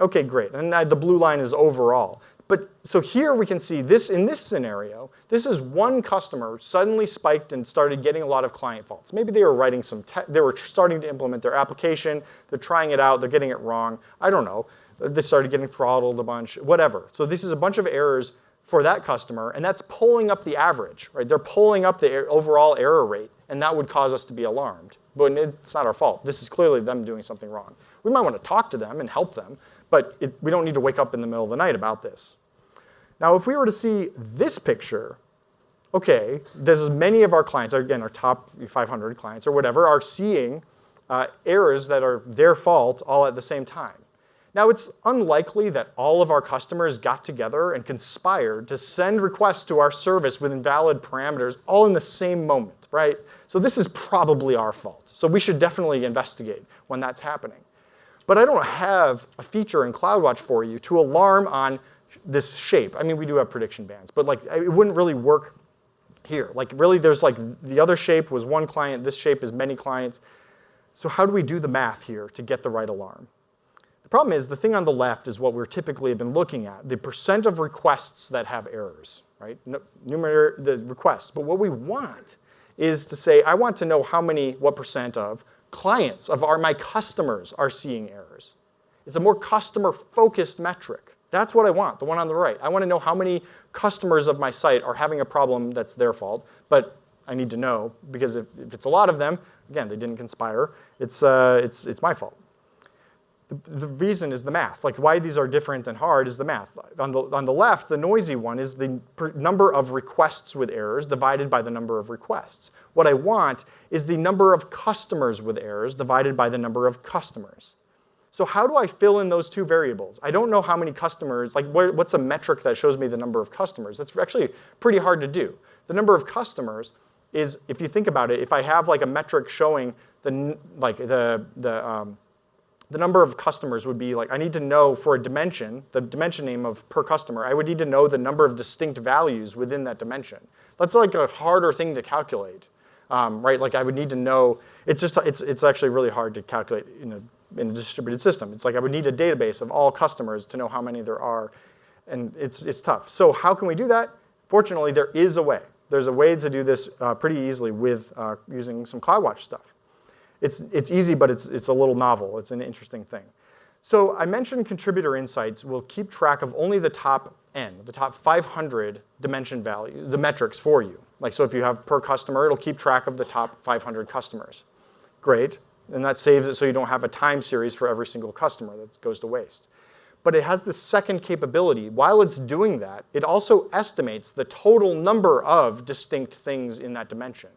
Okay, great. And the blue line is overall. But so here we can see this in this scenario, this is one customer suddenly spiked and started getting a lot of client faults. Maybe they were writing they were starting to implement their application, they're trying it out, they're getting it wrong. I don't know. They started getting throttled a bunch, whatever. So this is a bunch of errors for that customer, and that's pulling up the average, right? They're pulling up the overall error rate, and that would cause us to be alarmed. But it's not our fault. This is clearly them doing something wrong. We might want to talk to them and help them, but we don't need to wake up in the middle of the night about this. Now, if we were to see this picture, okay, there's many of our clients, again, our top 500 clients or whatever, are seeing errors that are their fault all at the same time. Now, it's unlikely that all of our customers got together and conspired to send requests to our service with invalid parameters all in the same moment, right? So this is probably our fault. So we should definitely investigate when that's happening. But I don't have a feature in CloudWatch for you to alarm on this shape. I mean, we do have prediction bands, but like it wouldn't really work here. Like really, there's like the other shape was one client, this shape is many clients. So how do we do the math here to get the right alarm? The problem is the thing on the left is what we're typically have been looking at, the percent of requests that have errors, right? Numerator, the requests. But what we want is to say, I want to know what percent of clients of my customers are seeing errors. It's a more customer-focused metric. That's what I want, the one on the right. I want to know how many customers of my site are having a problem that's their fault, but I need to know, because if it's a lot of them, again, they didn't conspire, it's my fault. The reason is the math. Like why these are different and hard is the math. On the left, the noisy one is the number of requests with errors divided by the number of requests. What I want is the number of customers with errors divided by the number of customers. So how do I fill in those two variables? I don't know how many customers, like what's a metric that shows me the number of customers? That's actually pretty hard to do. The number of customers is, if you think about it, if I have like a metric showing the number of customers would be like, I need to know for a dimension, the dimension name of per customer, I would need to know the number of distinct values within that dimension. That's like a harder thing to calculate, right? Like I would need to know, it's actually really hard to calculate in a distributed system. It's like I would need a database of all customers to know how many there are, and it's tough. So how can we do that? Fortunately, there is a way. There's a way to do this pretty easily with using some CloudWatch stuff. It's easy, but it's a little novel. It's an interesting thing. So I mentioned contributor insights will keep track of only the top N, the top 500 dimension values, the metrics for you. Like so if you have per customer, it'll keep track of the top 500 customers. Great, and that saves it so you don't have a time series for every single customer that goes to waste. But it has this second capability. While it's doing that, it also estimates the total number of distinct things in that dimension.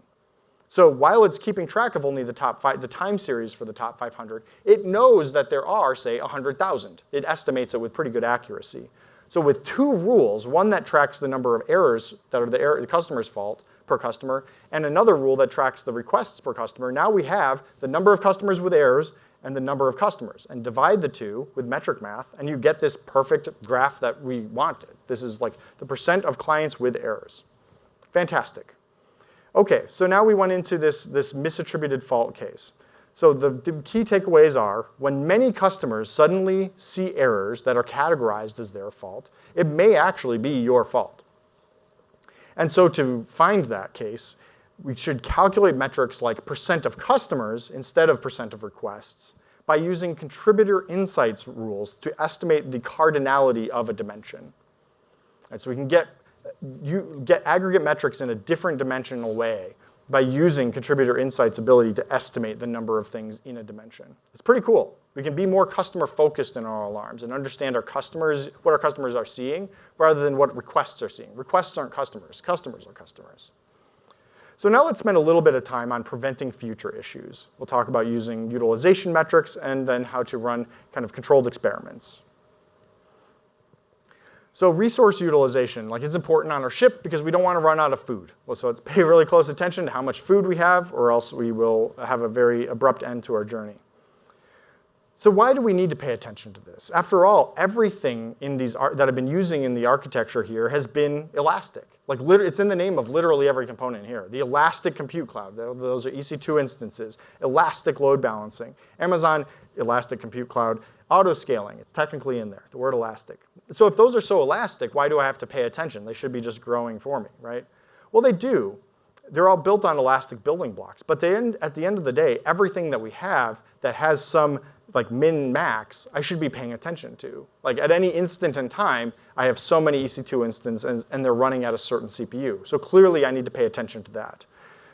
So while it's keeping track of only the time series for the top 500, it knows that there are, say, 100,000. It estimates it with pretty good accuracy. So with two rules, one that tracks the number of errors that are the customer's fault per customer, and another rule that tracks the requests per customer, now we have the number of customers with errors and the number of customers. And divide the two with metric math, and you get this perfect graph that we wanted. This is like the percent of clients with errors. Fantastic. Okay, so now we went into this misattributed fault case. So the key takeaways are, when many customers suddenly see errors that are categorized as their fault, it may actually be your fault. And so to find that case, we should calculate metrics like percent of customers instead of percent of requests by using contributor insights rules to estimate the cardinality of a dimension. And so we can get aggregate metrics in a different dimensional way by using contributor insights ability to estimate the number of things in a dimension. It's pretty cool. We can be more customer focused in our alarms and understand our customers, what our customers are seeing, rather than what requests are seeing. Requests aren't customers. Customers are customers. So now let's spend a little bit of time on preventing future issues. We'll talk about using utilization metrics and then how to run kind of controlled experiments. So resource utilization, like it's important on our ship because we don't want to run out of food. Well, so let's pay really close attention to how much food we have, or else we will have a very abrupt end to our journey. So why do we need to pay attention to this? After all, everything in these that I've been using in the architecture here has been elastic. Like it's in the name of literally every component here. The elastic compute cloud, those are EC2 instances. Elastic load balancing. Amazon elastic compute cloud. Auto-scaling, it's technically in there, the word elastic. So if those are so elastic, why do I have to pay attention? They should be just growing for me, right? Well, they do. They're all built on elastic building blocks. But at the end of the day, everything that we have that has some like min-max, I should be paying attention to. Like at any instant in time, I have so many EC2 instances and they're running at a certain CPU. So clearly I need to pay attention to that.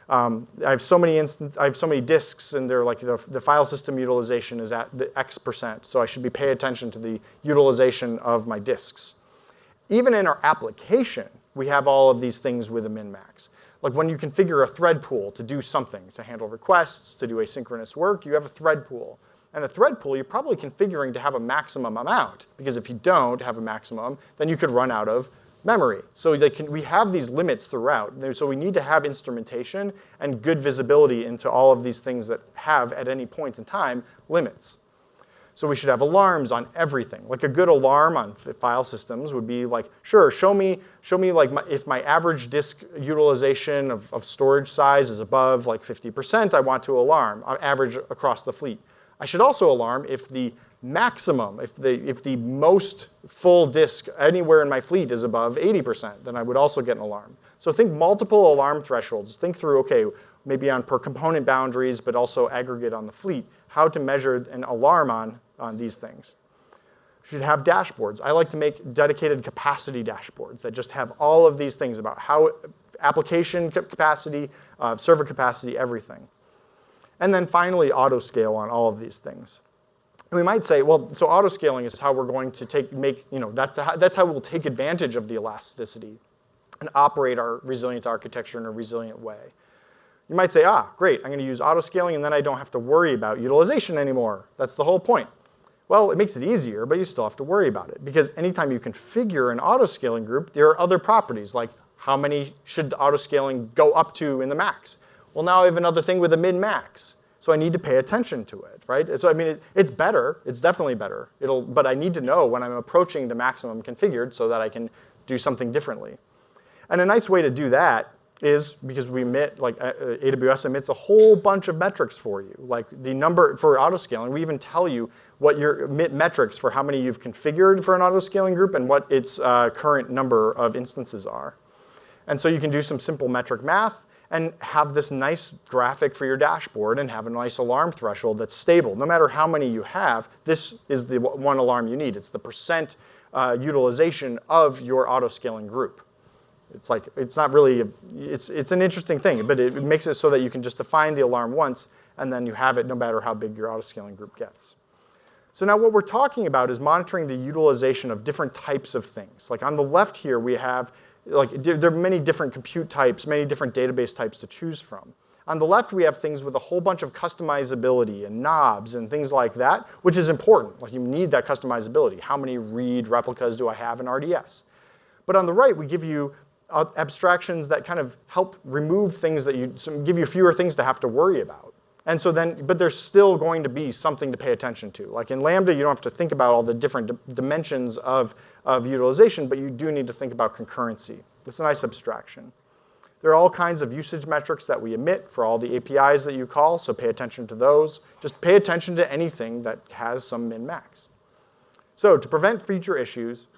I have so many disks, and they're like the file system utilization is at the X%, so I should be paying attention to the utilization of my disks. Even in our application, we have all of these things with a min-max. Like when you configure a thread pool to do something, to handle requests, to do asynchronous work, you have a thread pool. And a thread pool, you're probably configuring to have a maximum amount, because if you don't have a maximum, then you could run out of memory. So we have these limits throughout. So we need to have instrumentation and good visibility into all of these things that have, at any point in time, limits. So we should have alarms on everything. Like a good alarm on file systems would be like, sure, show me like if my average disk utilization of storage size is above like 50%, I want to alarm, average across the fleet. I should also alarm if the maximum, if the most full disk anywhere in my fleet is above 80%, then I would also get an alarm. So think multiple alarm thresholds. Think through, okay, maybe on per component boundaries, but also aggregate on the fleet, how to measure an alarm on these things. You should have dashboards. I like to make dedicated capacity dashboards that just have all of these things about how application capacity, server capacity, everything. And then finally, auto scale on all of these things. And we might say, well, so auto-scaling is how we're going to that's how we'll take advantage of the elasticity and operate our resilient architecture in a resilient way. You might say, great, I'm going to use auto-scaling, and then I don't have to worry about utilization anymore. That's the whole point. Well, it makes it easier, but you still have to worry about it, because anytime you configure an auto-scaling group, there are other properties, like how many should the auto-scaling go up to in the max? Well, now I have another thing with a min-max. So I need to pay attention to it, right? So I mean, it's better. It's definitely better. But I need to know when I'm approaching the maximum configured so that I can do something differently. And a nice way to do that is because we emit, like AWS emits a whole bunch of metrics for you. Like the number for auto-scaling, we even tell you what your emit metrics for how many you've configured for an auto-scaling group and what its current number of instances are. And so you can do some simple metric math and have this nice graphic for your dashboard and have a nice alarm threshold that's stable. No matter how many you have, this is the one alarm you need. It's the percent utilization of your auto-scaling group. It's like, it's not really, it's an interesting thing, but it makes it so that you can just define the alarm once and then you have it no matter how big your auto-scaling group gets. So now what we're talking about is monitoring the utilization of different types of things. Like on the left here, we have there are many different compute types, many different database types to choose from. On the left, we have things with a whole bunch of customizability and knobs and things like that, which is important. Like you need that customizability. How many read replicas do I have in RDS? But on the right, we give you abstractions that kind of help remove things that give you fewer things to have to worry about. And so then, but there's still going to be something to pay attention to. Like in Lambda, you don't have to think about all the different dimensions of utilization, but you do need to think about concurrency. It's a nice abstraction. There are all kinds of usage metrics that we emit for all the APIs that you call, so pay attention to those. Just pay attention to anything that has some min-max. So to prevent future issues,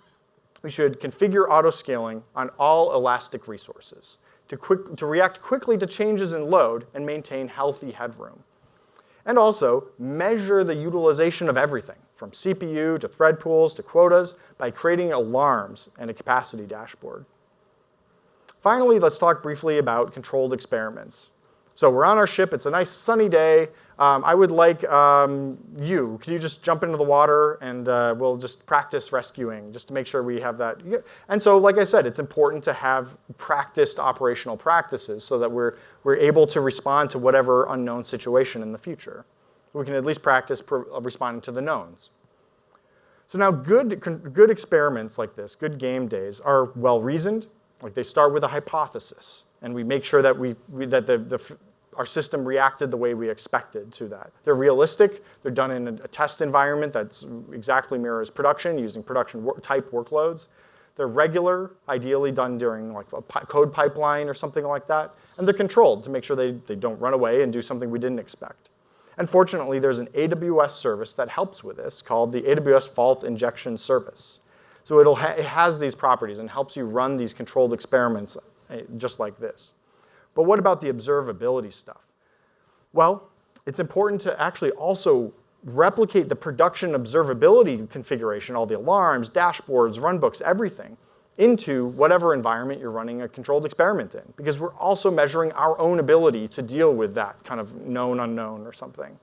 we should configure auto-scaling on all elastic resources to react quickly to changes in load and maintain healthy headroom. And also, measure the utilization of everything, from CPU to thread pools to quotas, by creating alarms and a capacity dashboard. Finally, let's talk briefly about controlled experiments. So we're on our ship. It's a nice sunny day. I would like can you just jump into the water and we'll just practice rescuing just to make sure we have that. And so, like I said, it's important to have practiced operational practices so that we're able to respond to whatever unknown situation in the future. We can at least practice responding to the knowns. So now good experiments like this, good game days, are well-reasoned. Like they start with a hypothesis, and we make sure that our system reacted the way we expected to that. They're realistic. They're done in a test environment that's exactly mirrors production, using production type workloads. They're regular, ideally done during like a code pipeline or something like that. And they're controlled to make sure they don't run away and do something we didn't expect. And fortunately, there's an AWS service that helps with this called the AWS Fault Injection Service. So it has these properties and helps you run these controlled experiments just like this. But what about the observability stuff? Well, it's important to actually also replicate the production observability configuration, all the alarms, dashboards, runbooks, everything, into whatever environment you're running a controlled experiment in. Because we're also measuring our own ability to deal with that kind of known unknown or something.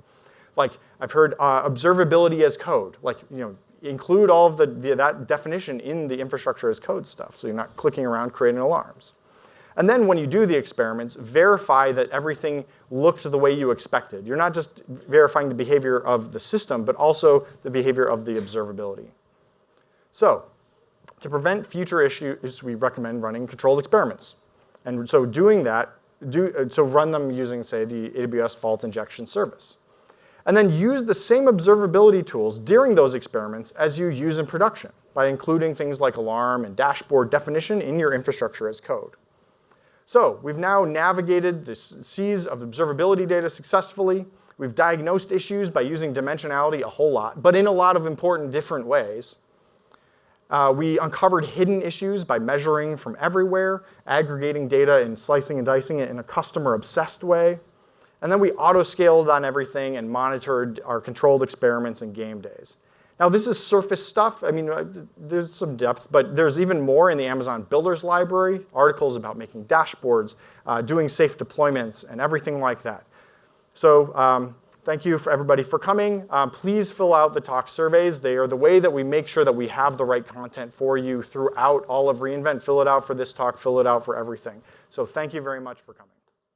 Like I've heard observability as code. Like, include all of that definition in the infrastructure as code stuff, so you're not clicking around creating alarms. And then when you do the experiments, verify that everything looked the way you expected. You're not just verifying the behavior of the system, but also the behavior of the observability. So to prevent future issues, we recommend running controlled experiments. And so doing that, run them using, say, the AWS Fault Injection Service. And then use the same observability tools during those experiments as you use in production by including things like alarm and dashboard definition in your infrastructure as code. So we've now navigated the seas of observability data successfully. We've diagnosed issues by using dimensionality a whole lot, but in a lot of important different ways. We uncovered hidden issues by measuring from everywhere, aggregating data and slicing and dicing it in a customer-obsessed way. And then we auto-scaled on everything and monitored our controlled experiments and game days. Now, this is surface stuff. I mean, there's some depth, but there's even more in the Amazon Builders library, articles about making dashboards, doing safe deployments, and everything like that. So Thank you for everybody for coming. Please fill out the talk surveys. They are the way that we make sure that we have the right content for you throughout all of reInvent. Fill it out for this talk, fill it out for everything. So thank you very much for coming.